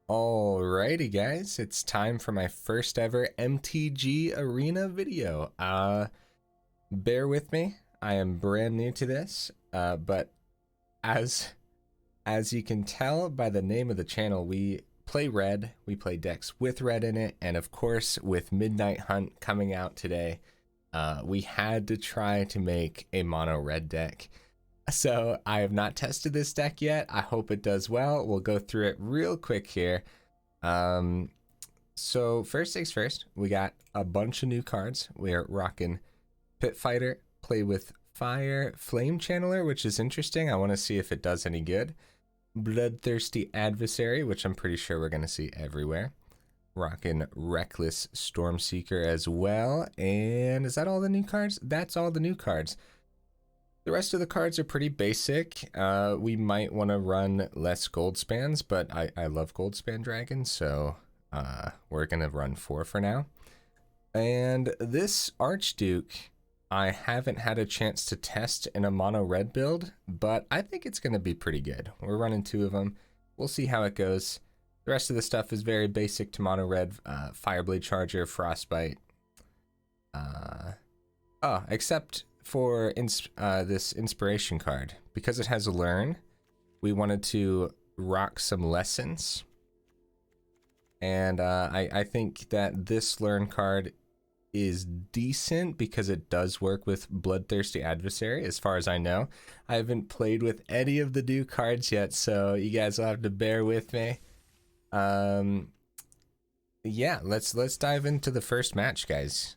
Alrighty guys, it's time for my first ever MTG Arena video. Bear with me, I am brand new to this, but as you can tell by the name of the channel, we play red, we play decks with red in it, and of course with Midnight Hunt coming out today, we had to try to make a mono red deck. So I have not tested this deck yet. I hope it does well. We'll go through it real quick here. So first things first, we got a bunch of new cards. We're rocking Pit Fighter, play with fire, Flame Channeler, which is interesting. I want to see if it does any good. Bloodthirsty Adversary, which I'm pretty sure we're going to see everywhere. Rocking Reckless Stormseeker as well. And is that all the new cards? That's all the new cards. The rest of the cards are pretty basic. We might want to run less Goldspans, but I love Goldspan Dragon, so we're going to run 4 for now. And this Archduke, I haven't had a chance to test in a mono red build, but I think it's going to be pretty good. We're running 2 of them. We'll see how it goes. The rest of the stuff is very basic to mono red. Fireblade Charger, Frostbite. Except for this inspiration card, because it has a learn, we wanted to rock some lessons, and I think that this learn card is decent because it does work with Bloodthirsty Adversary. As far as I know, I haven't played with any of the new cards yet, so you guys will have to bear with me. Yeah, let's dive into the first match, guys.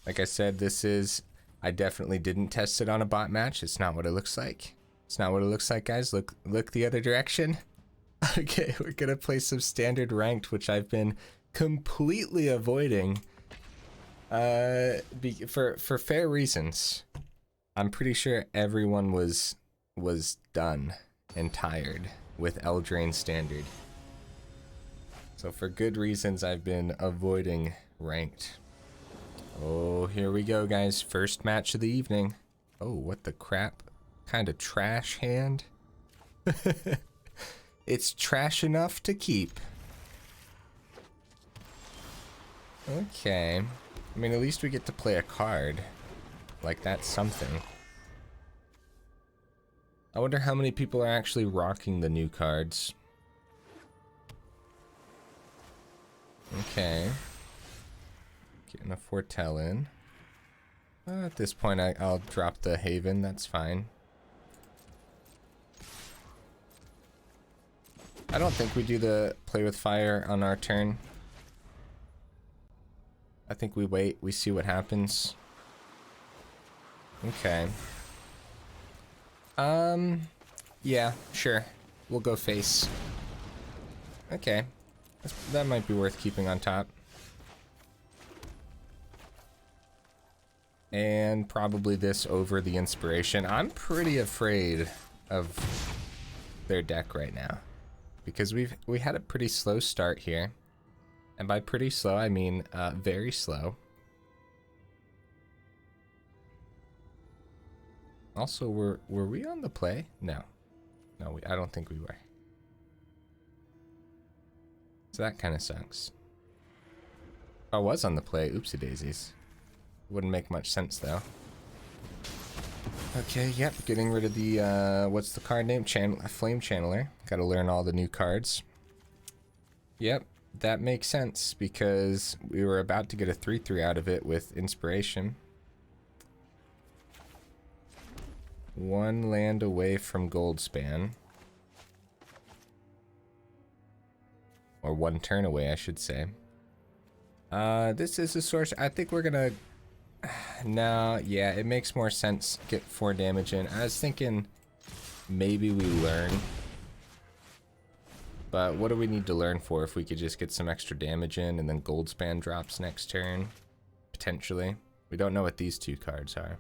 Like I said, I definitely didn't test it on a bot match. It's not what it looks like. It's not what it looks like, guys. Look the other direction. Okay, we're gonna play some standard ranked, which I've been completely avoiding for fair reasons. I'm pretty sure everyone was done and tired with Eldraine standard. So for good reasons, I've been avoiding ranked. Oh, here we go, guys. First match of the evening. Oh, what the crap? Kind of trash hand. It's trash enough to keep. Okay. I mean, at least we get to play a card. Like, that's something. I wonder how many people are actually rocking the new cards. Okay. Getting a Foretell in. At this point, I'll drop the Haven. That's fine. I don't think we do the play with fire on our turn. I think we wait. We see what happens. Okay. Yeah, sure. We'll go face. Okay. That might be worth keeping on top. And probably this over the inspiration. I'm pretty afraid of their deck right now, because we had a pretty slow start here, and by pretty slow I mean very slow. Also, were we on the play? No, I don't think we were. So that kind of sucks. I was on the play. Oopsie daisies. Wouldn't make much sense though. Okay, yep, getting rid of the what's the card name? Flame Channeler. Gotta learn all the new cards. Yep, that makes sense because we were about to get a 3/3 out of it with inspiration. 1 land away from Goldspan. Or 1 turn away, I should say. This is a source. I think we're gonna no, yeah, it makes more sense. Get 4 damage in. I was thinking maybe we learn. But what do we need to learn for if we could just get some extra damage in and then Goldspan drops next turn? Potentially. We don't know what these 2 cards are.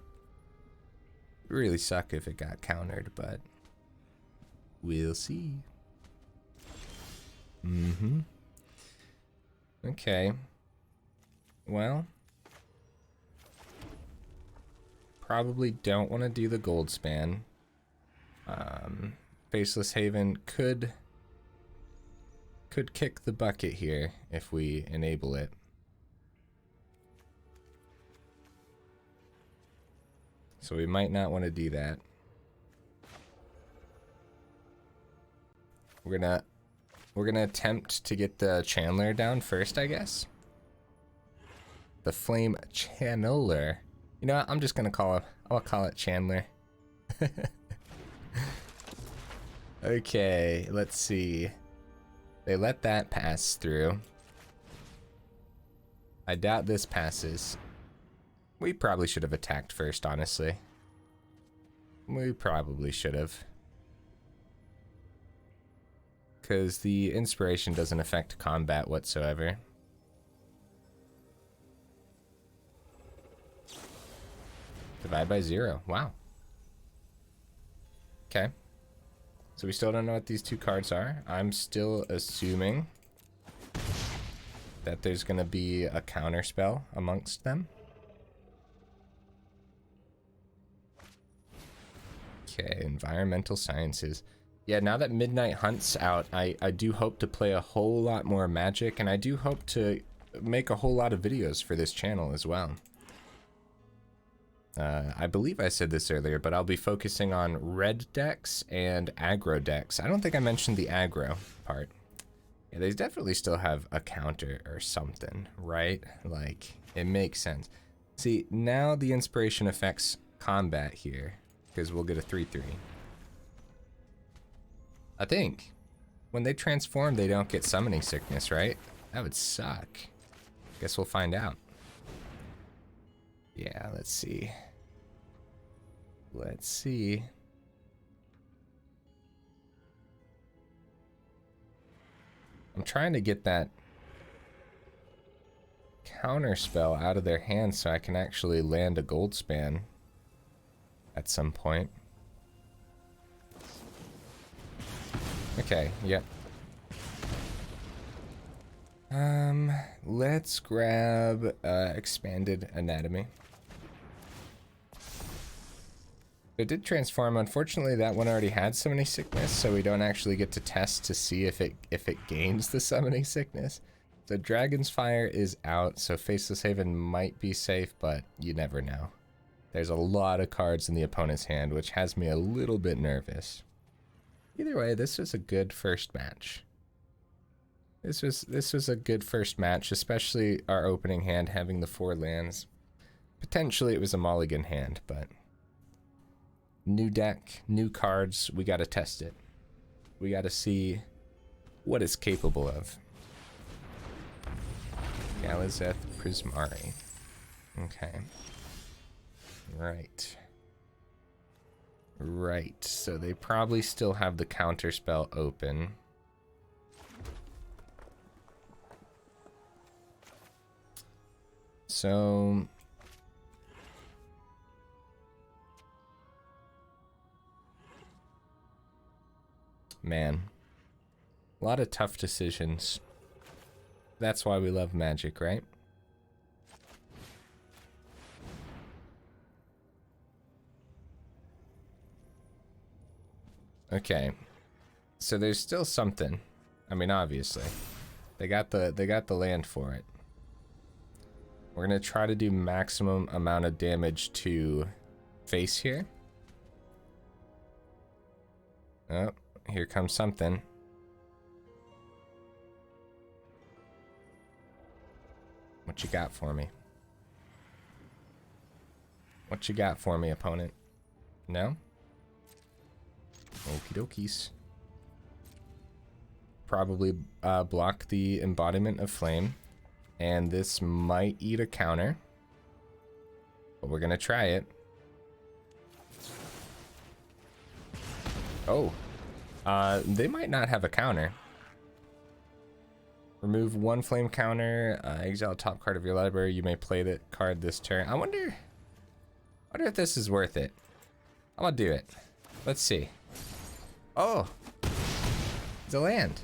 It would really suck if it got countered, but we'll see. Okay. Well, probably don't want to do the Goldspan. Faceless Haven could could kick the bucket here if we enable it. So we might not want to do that. We're gonna attempt to get the Channeler down first, I guess. The Flame Channeler. You know what? I'm just gonna I'll call it Chandler. Okay, let's see. They let that pass through. I doubt this passes. We probably should have attacked first, honestly. We probably should have. Because the inspiration doesn't affect combat whatsoever. Divide by 0. Wow. Okay. So we still don't know what these two cards are. I'm still assuming that there's going to be a counter spell amongst them. Okay, environmental sciences. Yeah, now that Midnight Hunt's out, I do hope to play a whole lot more Magic, and I do hope to make a whole lot of videos for this channel as well. I believe I said this earlier, but I'll be focusing on red decks and aggro decks. I don't think I mentioned the aggro part. Yeah, they definitely still have a counter or something, right? Like, it makes sense. See, now the inspiration affects combat here, because we'll get a 3/3. I think. When they transform, they don't get summoning sickness, right? That would suck. Guess we'll find out. Yeah, let's see. Let's see. I'm trying to get that counter spell out of their hands so I can actually land a Goldspan at some point. Okay, yep. Let's grab Expanded Anatomy. It did transform. Unfortunately, that one already had Summoning Sickness, so we don't actually get to test to see if it gains the Summoning Sickness. The Dragon's Fire is out, so Faceless Haven might be safe, but you never know. There's a lot of cards in the opponent's hand, which has me a little bit nervous. Either way, this was a good first match. This was a good first match, especially our opening hand having the 4 lands. Potentially it was a mulligan hand, but new deck, new cards, we gotta test it. We gotta see what it's capable of. Galizeth Prismari. Okay. Right. Right, so they probably still have the counter spell open. So man, a lot of tough decisions. That's why we love Magic, right? Okay, so there's still something. I mean, obviously, they got the land for it. We're gonna try to do maximum amount of damage to face here. Oh, here comes something. What you got for me? What you got for me, opponent? No? Okie dokies. Probably block the Embodiment of Flame. And this might eat a counter. But we're gonna try it. Oh. They might not have a counter. Remove 1 flame counter. Exile top card of your library. You may play that card this turn. I wonder if this is worth it. I'm gonna do it. Let's see. Oh, it's a land.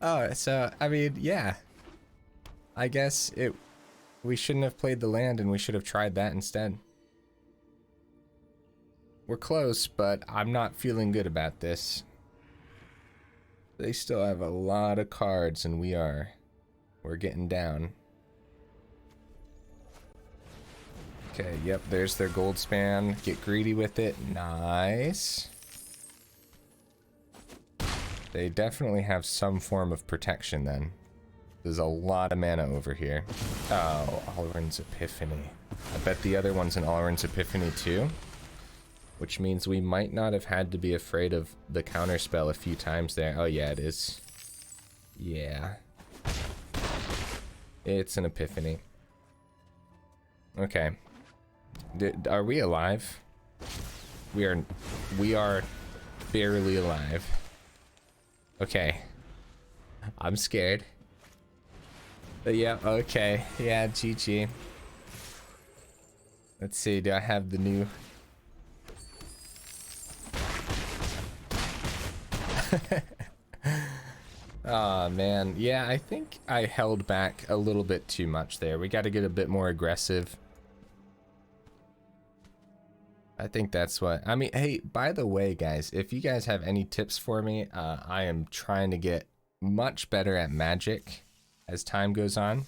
Oh, so I mean, yeah. I guess we shouldn't have played the land, and we should have tried that instead. We're close, but I'm not feeling good about this. They still have a lot of cards, and we're getting down. Okay, yep, there's their Goldspan. Get greedy with it. Nice. They definitely have some form of protection then. There's a lot of mana over here. Oh, Alrund's Epiphany. I bet the other one's an Alrund's Epiphany too. Which means we might not have had to be afraid of the counterspell a few times there. Oh yeah, it is. Yeah. It's an Epiphany. Okay. Are we alive? We are barely alive. Okay. I'm scared. Yeah, okay. Yeah, GG. Let's see, do I have the new... Oh man, yeah, I think I held back a little bit too much there. We got to get a bit more aggressive. I think that's what... I mean, hey, by the way, guys, if you guys have any tips for me, I am trying to get much better at Magic as time goes on.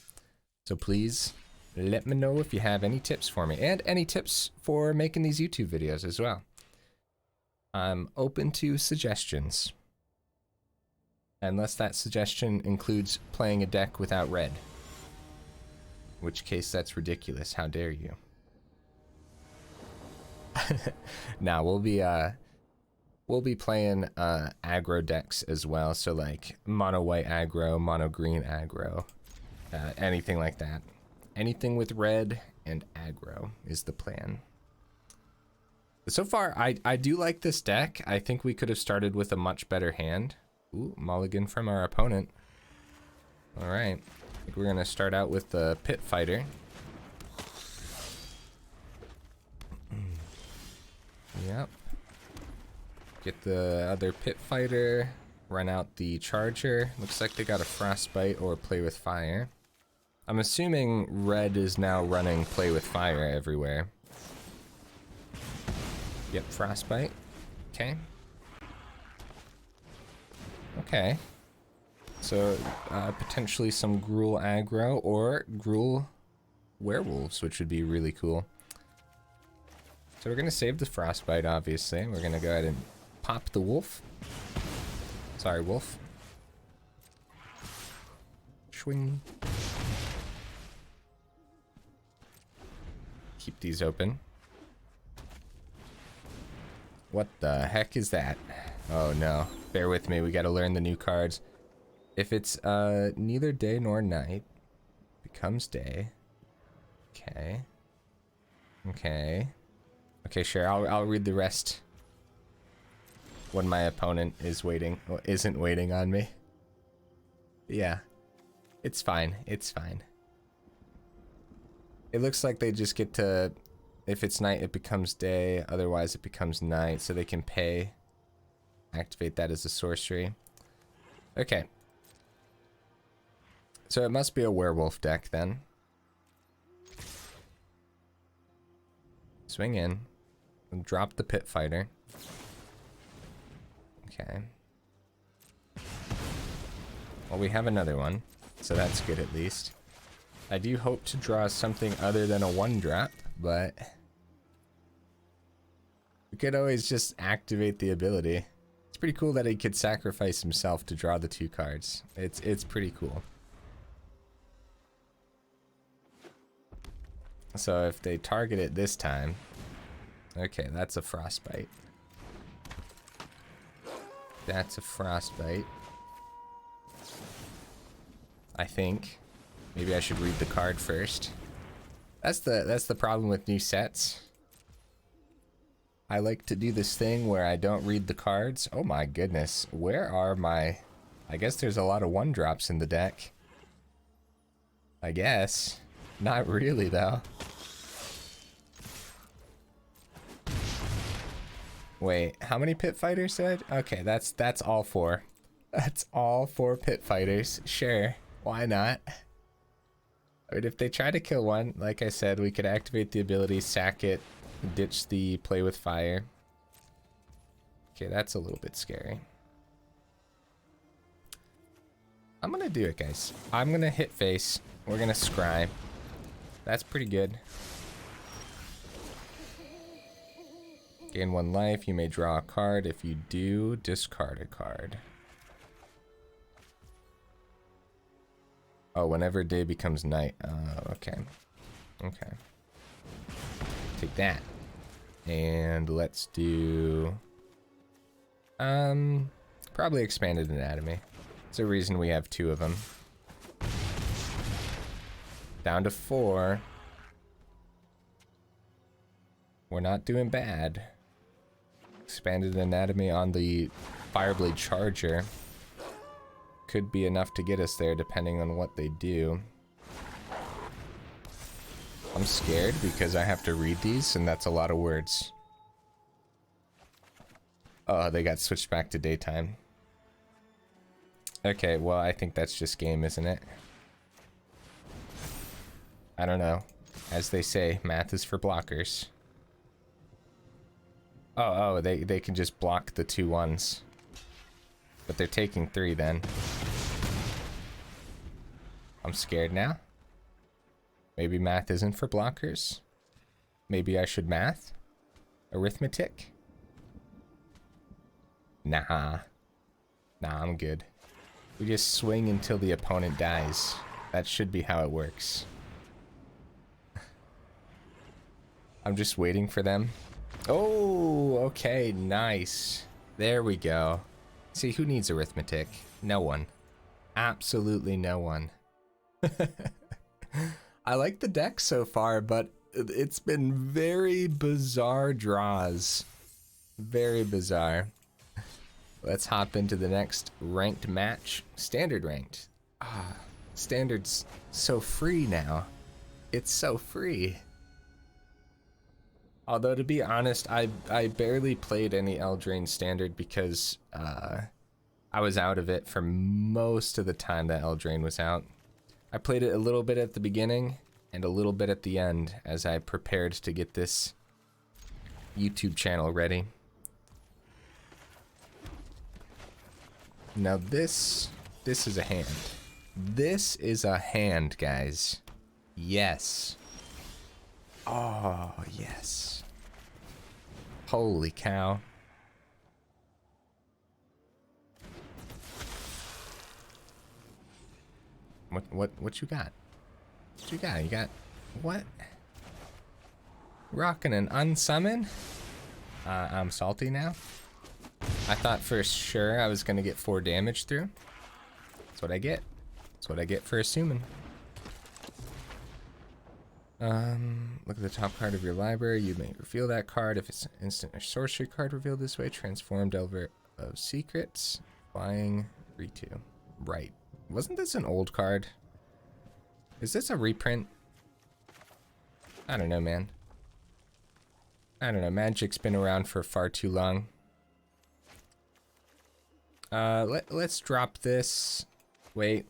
So please let me know if you have any tips for me, and any tips for making these YouTube videos as well. I'm open to suggestions. Unless that suggestion includes playing a deck without red. In which case, that's ridiculous. How dare you? Now we'll be playing aggro decks as well. So like mono white aggro, mono green aggro, anything like that. Anything with red and aggro is the plan. So far, I do like this deck. I think we could have started with a much better hand. Ooh, mulligan from our opponent. All right, I think we're gonna start out with the Pit Fighter. Yep. Get the other Pit Fighter. Run out the Charger. Looks like they got a Frostbite or Play with Fire. I'm assuming red is now running Play with Fire everywhere. Yep, Frostbite. Okay. Okay. So, potentially some Gruul aggro or Gruul werewolves, which would be really cool. So we're going to save the Frostbite, obviously. We're going to go ahead and pop the wolf. Sorry, wolf. Swing. Keep these open. What the heck is that? Oh no. Bear with me, we gotta learn the new cards. If it's neither day nor night, becomes day. Okay. Okay. Okay, sure, I'll read the rest when my opponent is waiting, or isn't waiting on me. Yeah. It's fine, it's fine. It looks like they just get to, if it's night it becomes day, otherwise it becomes night, so they can pay. Activate that as a sorcery. Okay. So it must be a werewolf deck then. Swing in. And drop the Pit Fighter. Okay. Well, we have another one, so that's good at least. I do hope to draw something other than a 1-drop, but we could always just activate the ability. It's pretty cool that he could sacrifice himself to draw the 2 cards. It's pretty cool. So if they target it this time, okay, that's a Frostbite. That's a Frostbite. I think. Maybe I should read the card first. That's the problem with new sets. I like to do this thing where I don't read the cards. Oh my goodness. Where are my... I guess there's a lot of 1-drops in the deck. I guess. Not really though. Wait, how many Pit Fighters said? Okay, that's all 4. That's all 4 Pit Fighters. Sure, why not? I mean, if they try to kill one, like I said, we could activate the ability, sack it, ditch the Play with Fire. Okay, that's a little bit scary. I'm gonna do it, guys. I'm gonna hit face. We're gonna scry. That's pretty good. Gain 1 life. You may draw a card. If you do, discard a card. Oh, whenever day becomes night. Okay. Okay. Take that. And let's do... probably Expanded Anatomy. There's a reason we have 2 of them. Down to 4. We're not doing bad. Expanded Anatomy on the Fireblade Charger could be enough to get us there depending on what they do. I'm scared because I have to read these and that's a lot of words. Oh, they got switched back to daytime. Okay, well, I think that's just game, isn't it? I don't know. As they say, math is for blockers. Oh, they can just block the 2 1s. But they're taking 3 then. I'm scared now. Maybe math isn't for blockers. Maybe I should math? Arithmetic? Nah. Nah, I'm good. We just swing until the opponent dies. That should be how it works. I'm just waiting for them. Oh, okay, nice. There we go. See, who needs arithmetic? No one. Absolutely no one. I like the deck so far, but it's been very bizarre draws. Very bizarre. Let's hop into the next ranked match. Standard ranked. Ah, Standard's so free now. It's so free. Although, to be honest, I barely played any Eldraine Standard because I was out of it for most of the time that Eldraine was out. I played it a little bit at the beginning and a little bit at the end as I prepared to get this YouTube channel ready. Now this is a hand. This is a hand, guys. Yes. Oh, yes. Holy cow. What you got? What you got? You got what? Rocking an unsummon? I'm salty now. I thought for sure I was gonna get 4 damage through. That's what I get. That's what I get for assuming. Look at the top card of your library. You may reveal that card. If it's an instant or sorcery card revealed this way, transform Delver of Secrets. Flying Ritu. Right. Wasn't this an old card? Is this a reprint? I don't know, man. I don't know. Magic's been around for far too long. Let's drop this. Wait.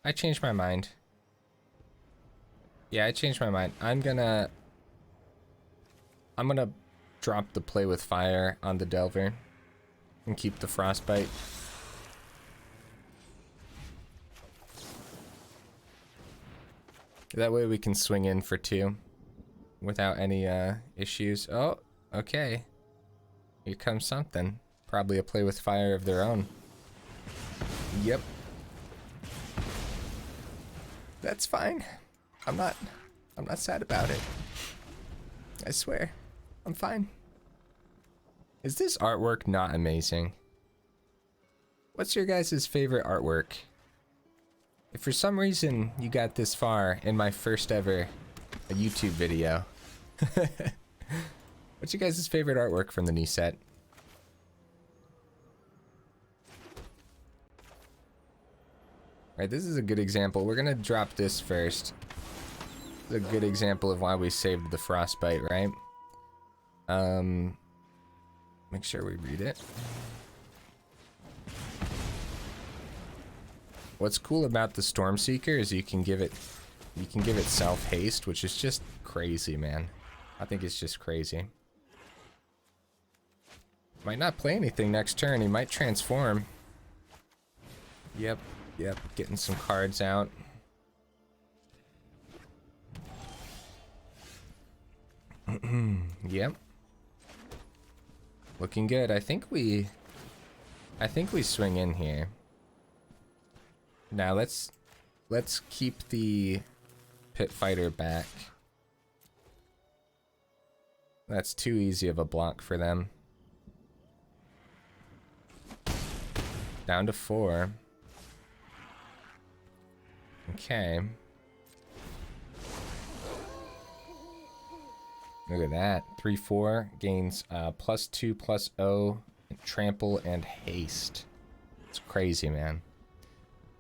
I changed my mind. Yeah, I changed my mind. I'm gonna drop the play with fire on the Delver and keep the Frostbite. That way we can swing in for 2 without any issues. Oh, okay. Here comes something. Probably a play with fire of their own. Yep. That's fine. I'm not sad about it. I swear. I'm fine. Is this artwork not amazing? What's your guys' favorite artwork? If for some reason you got this far in my first ever YouTube video, what's your guys' favorite artwork from the new set? Alright, this is a good example. We're gonna drop this first. This is a good example of why we saved the Frostbite, right? Make sure we read it. What's cool about the Stormseeker is you can give it self haste, which is just crazy, man. I think it's just crazy. Might not play anything next turn. He might transform. Yep. Yep, getting some cards out. Yep. Looking good. I think we swing in here. Now let's keep the Pit Fighter back. That's too easy of a block for them. Down to 4. Okay. Look at that. 3/4 gains +2/+0, trample and haste. It's crazy, man.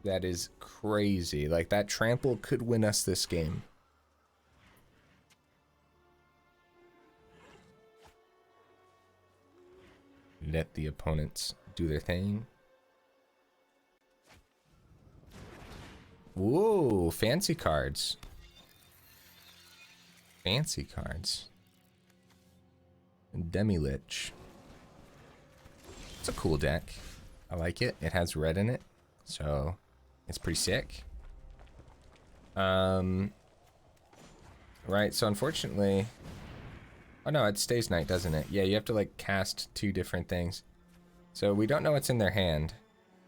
That is crazy. Like, that trample could win us this game. Let the opponents do their thing. Whoa, fancy cards. Fancy cards. Demi-Lich. It's a cool deck. I like it. It has red in it, so it's pretty sick. Right, so unfortunately... Oh no, it stays night, doesn't it? Yeah, you have to like cast 2 different things. So we don't know what's in their hand.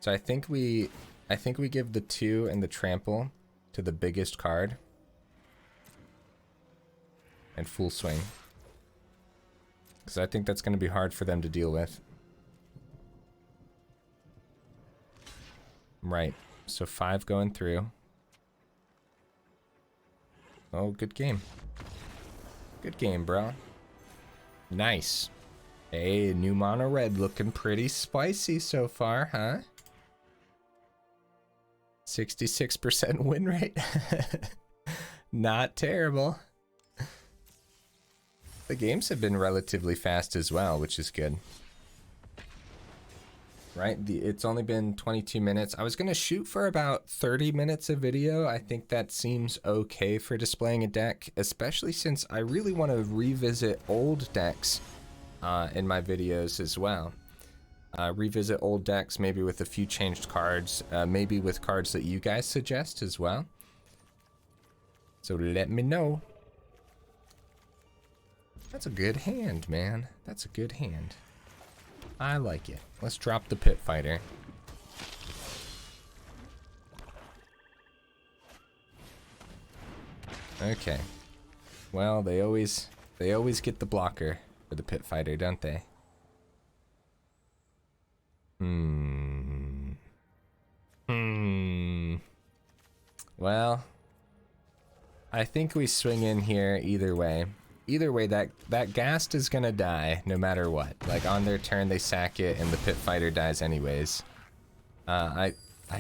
So I think we give the 2 and the trample to the biggest card. And full swing. Because I think that's going to be hard for them to deal with. Right. So 5 going through. Oh, good game. Good game, bro. Nice. Hey, new mono red looking pretty spicy so far, huh? 66% win rate. Not terrible. The games have been relatively fast as well, which is good. Right? It's only been 22 minutes. I was going to shoot for about 30 minutes of video. I think that seems okay for displaying a deck, especially since I really want to revisit old decks in my videos as well. Revisit old decks, maybe with a few changed cards, maybe with cards that you guys suggest as well. So let me know. That's a good hand, man. That's a good hand. I like it. Let's drop the Pit Fighter. Okay. Well, they always get the blocker for the Pit Fighter, don't they? Well, I think we swing in here either way. Either way, that Ghast is gonna die no matter what. Like, on their turn, they sack it, and the Pit Fighter dies anyways. I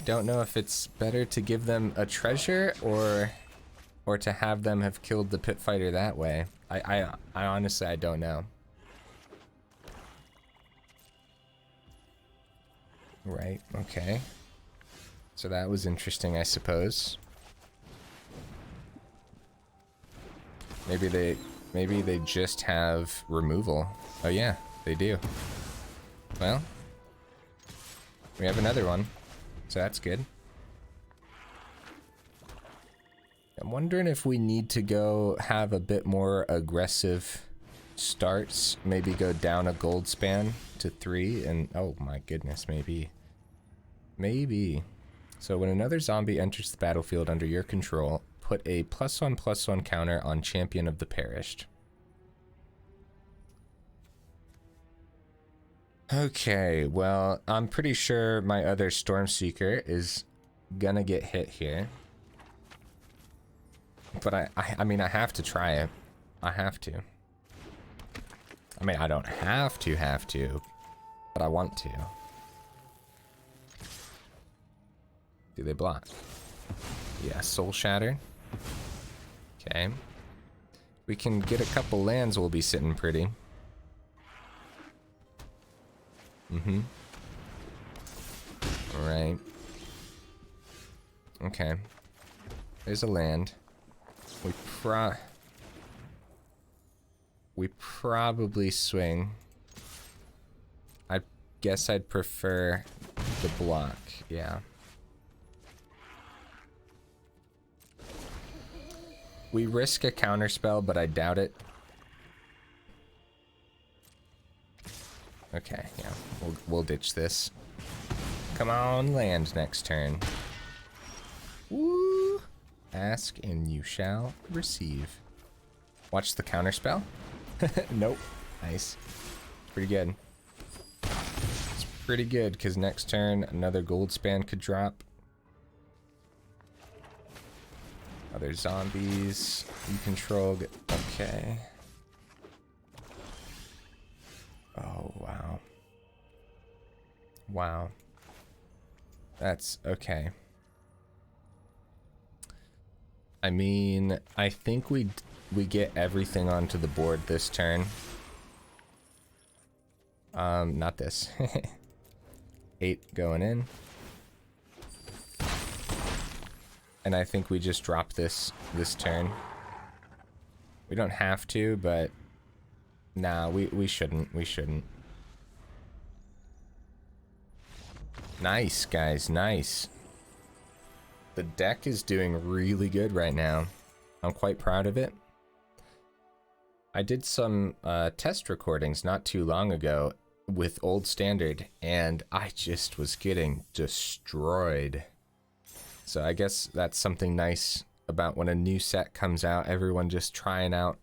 don't know if it's better to give them a treasure or to have them have killed the Pit Fighter that way. I honestly, I don't know. Right, okay. So that was interesting, I suppose. Maybe they just have removal. Oh yeah, they do. Well, we have another one, so that's good. I'm wondering if we need to go have a bit more aggressive starts. Maybe go down a Goldspan to 3 and... Oh my goodness, maybe. Maybe. So when another zombie enters the battlefield under your control, put a +1/+1 counter on Champion of the Perished. Okay, well, I'm pretty sure my other Stormseeker is gonna get hit here. But I mean, I have to try it. I have to. I mean, I don't have to, but I want to. Do they block? Yeah, Soul Shatter. Okay. We can get a couple lands, we'll be sitting pretty. Alright. Okay. There's a land. We probably swing. I guess I'd prefer the block, yeah. We risk a counterspell, but I doubt it. Okay, yeah, we'll ditch this. Come on, land next turn. Woo! Ask and you shall receive. Watch the counterspell. Nope. Nice. Pretty good. It's pretty good because next turn another Goldspan could drop. Other zombies you control. Okay. Oh, wow. Wow. That's okay. I mean, I think we get everything onto the board this turn. Not this. 8 going in. And I think we just drop this turn. We don't have to, but nah, we shouldn't. We shouldn't. Nice, guys, nice. The deck is doing really good right now. I'm quite proud of it. I did some test recordings not too long ago with Old Standard, and I just was getting destroyed. So I guess that's something nice about when a new set comes out. Everyone just trying out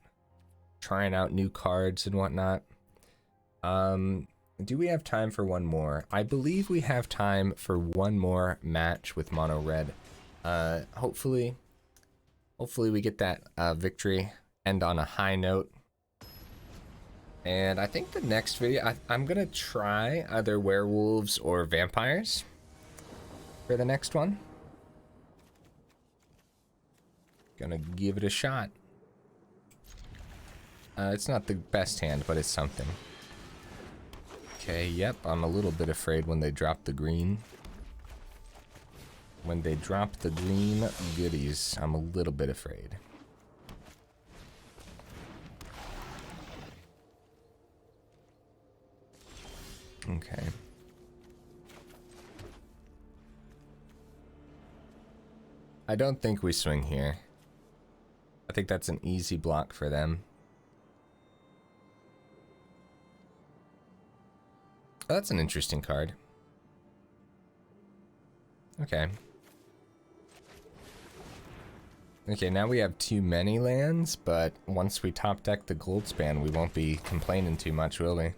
new cards and whatnot. Do we have time for one more? I believe we have time for one more match with Mono Red. Hopefully we get that victory, end on a high note. And I think the next video, I'm gonna try either werewolves or vampires for the next one. Gonna give it a shot. It's not the best hand, but it's something. Okay, yep, I'm a little bit afraid when they drop the green. When they drop the green goodies, I'm a little bit afraid. Okay. I don't think we swing here. I think that's an easy block for them. Oh, that's an interesting card. Okay. Okay, now we have too many lands, but once we top deck the Goldspan, we won't be complaining too much, will we?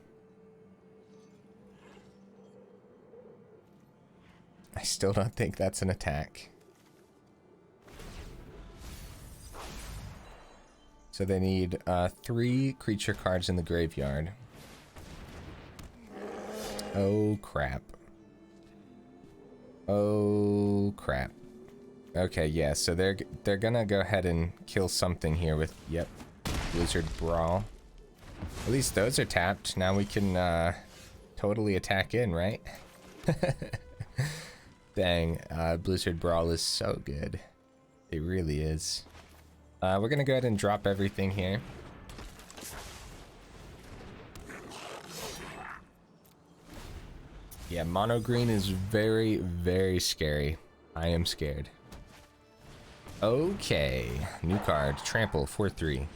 I still don't think that's an attack. So they need 3 creature cards in the graveyard. Oh crap. Oh crap. Okay, yeah, so they're gonna go ahead and kill something here with, yep, Blizzard Brawl. At least those are tapped. Now we can totally attack in, right? Dang, Blizzard Brawl is so good. It really is. We're gonna go ahead and drop everything here. Yeah, mono green is very, very scary. I am scared. Okay, new card, Trample, 4/3.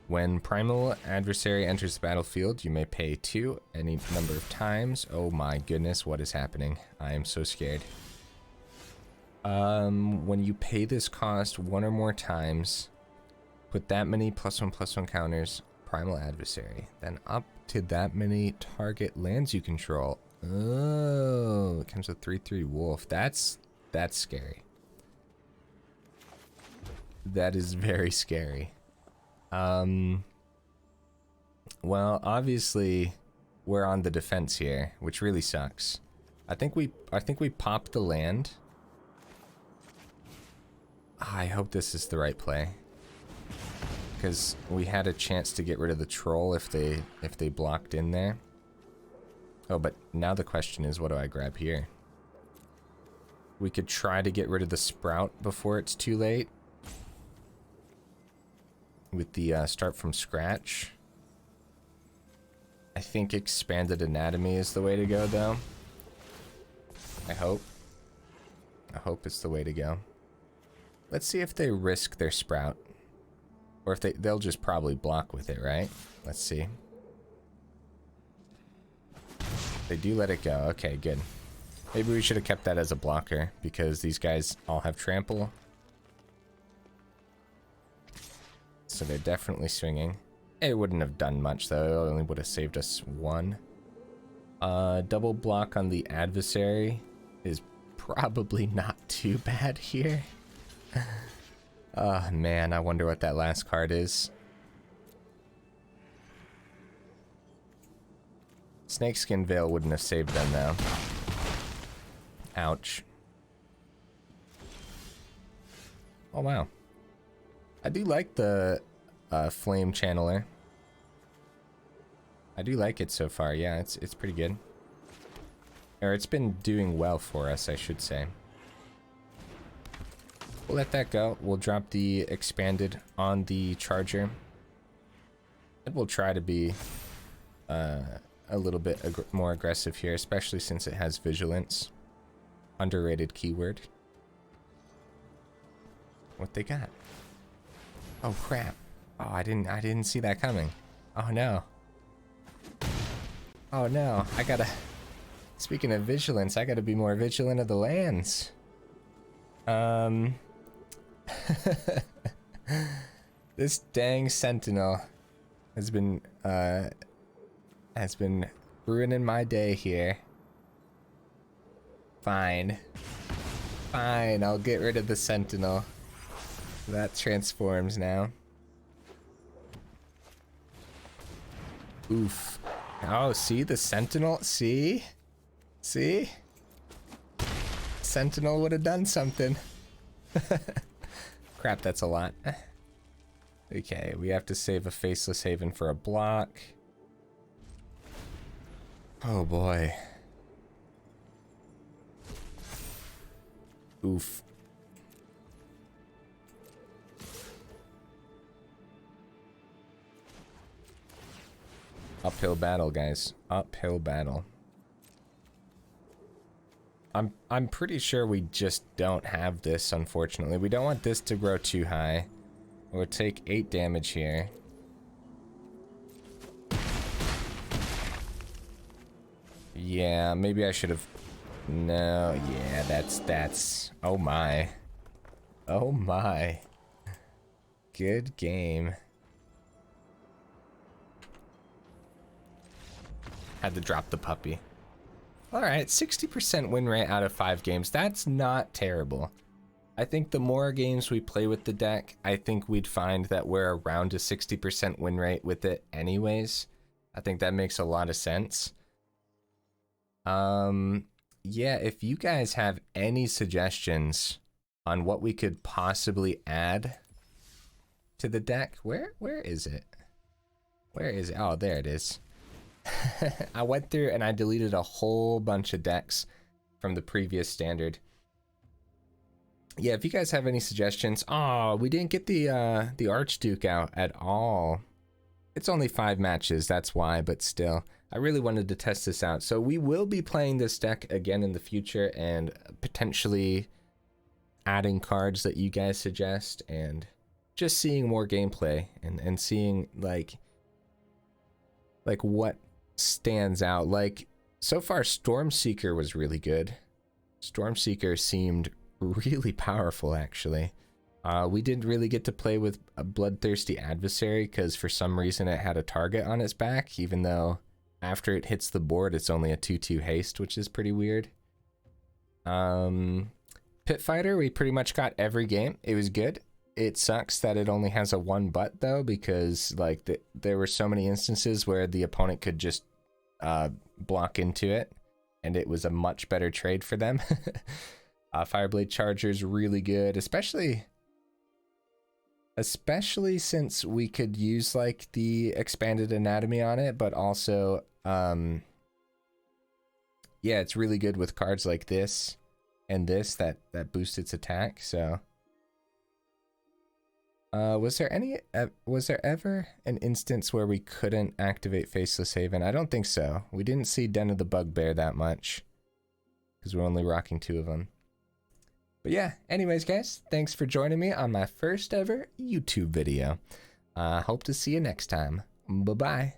When Primal Adversary enters the battlefield, you may pay 2 any number of times. Oh my goodness, what is happening? I am so scared. When you pay this cost 1 or more times, put that many +1/+1 counters, Primal Adversary. Then up to that many target lands you control. Oh, it comes with 3/3 Wolf. That's scary. That is very scary. Well, obviously we're on the defense here, which really sucks. I think we popped the land. I hope this is the right play, because we had a chance to get rid of the troll if they blocked in there. Oh, but now the question is, what do I grab here? We could try to get rid of the sprout before it's too late with the start from scratch. I think Expanded Anatomy is the way to go, though. I hope it's the way to go. Let's see if they risk their sprout. Or if they'll just probably block with it, right? Let's see. They do let it go. Okay, good. Maybe we should have kept that as a blocker because these guys all have trample. So they're definitely swinging. It wouldn't have done much though. It only would have saved us one. Double block on the adversary is probably not too bad here. Oh man, I wonder what that last card is. Snakeskin Veil wouldn't have saved them though. Ouch. Oh wow. I do like the Flame Channeler. I do like it so far, yeah, it's pretty good. Or it's been doing well for us, I should say. We'll let that go. We'll drop the expanded on the Charger. And we'll try to be a little bit more aggressive here, especially since it has Vigilance. Underrated keyword. What they got? Oh crap. Oh, I didn't see that coming. Oh no. Oh no, I gotta... Speaking of vigilance, I gotta be more vigilant of the lands. This dang Sentinel has been ruining my day here. Fine. Fine, I'll get rid of the Sentinel. That transforms now. Oof. Oh, see the Sentinel? See? See? Sentinel would have done something. Crap, that's a lot. Okay, we have to save a Faceless Haven for a block. Oh boy. Oof. Uphill battle, guys. Uphill battle. I'm pretty sure we just don't have this, unfortunately. We don't want this to grow too high. We'll take 8 damage here. Yeah, maybe I should have... No, yeah, that's... Oh my. Oh my. Good game. Had to drop the puppy. Alright, 60% win rate out of 5 games. That's not terrible. I think the more games we play with the deck, I think we'd find that we're around a 60% win rate with it anyways. I think that makes a lot of sense. Yeah, if you guys have any suggestions on what we could possibly add to the deck, where is it? Where is it? Oh, there it is. I went through and I deleted a whole bunch of decks from the previous standard. Yeah, if you guys have any suggestions. Oh, we didn't get the Archduke out at all. It's only 5 matches, that's why, but still. I really wanted to test this out. So we will be playing this deck again in the future and potentially adding cards that you guys suggest and just seeing more gameplay and seeing like what stands out. Like so far Stormseeker was really good. Stormseeker seemed really powerful actually. We didn't really get to play with a Bloodthirsty Adversary because for some reason it had a target on its back, even though after it hits the board it's only a 2/2 haste, which is pretty weird. Pit Fighter, we pretty much got every game. It was good. It sucks that it only has a 1 butt though, because like there were so many instances where the opponent could just block into it and it was a much better trade for them. Fireblade Charger is really good, especially since we could use like the expanded anatomy on it, but also yeah, it's really good with cards like this and this that boost its attack. So was there ever an instance where we couldn't activate Faceless Haven? I don't think so. We didn't see Den of the Bugbear that much because we're only rocking 2 of them. But yeah, anyways guys, thanks for joining me on my first ever YouTube video. Hope to see you next time. Bye-bye.